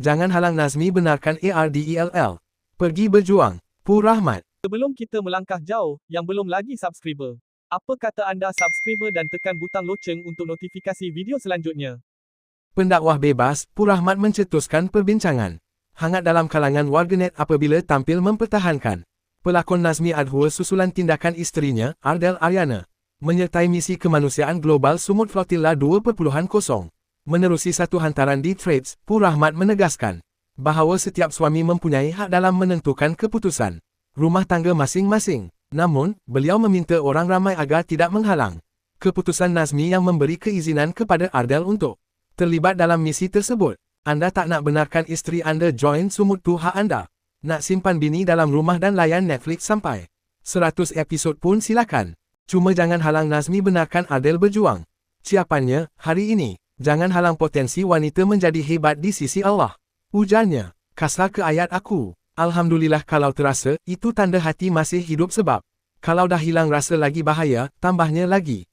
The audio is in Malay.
Jangan halang Nazmi benarkan ARDELL. Pergi berjuang. Pur Rahmat. Sebelum kita melangkah jauh, yang belum lagi subscriber, apa kata anda subscriber dan tekan butang loceng untuk notifikasi video selanjutnya? Pendakwah bebas, Pur Rahmat mencetuskan perbincangan hangat dalam kalangan warganet apabila tampil mempertahankan pelakon Nazmi Adhur susulan tindakan isterinya, Ardell Aryana, menyertai misi kemanusiaan global Sumut Flotilla 2.0. Menerusi satu hantaran di Threads, Pur Rahmat menegaskan bahawa setiap suami mempunyai hak dalam menentukan keputusan rumah tangga masing-masing. Namun, beliau meminta orang ramai agar tidak menghalang keputusan Nazmi yang memberi keizinan kepada Ardell untuk terlibat dalam misi tersebut. Anda tak nak benarkan isteri anda join Sumut tu hak anda. Nak simpan bini dalam rumah dan layan Netflix sampai 100 episod pun silakan. Cuma jangan halang Nazmi benarkan Ardell berjuang. Siapannya, hari ini, jangan halang potensi wanita menjadi hebat di sisi Allah. Ujarnya, kasar ke ayat aku. Alhamdulillah kalau terasa, itu tanda hati masih hidup sebab kalau dah hilang rasa lagi bahaya, tambahnya lagi.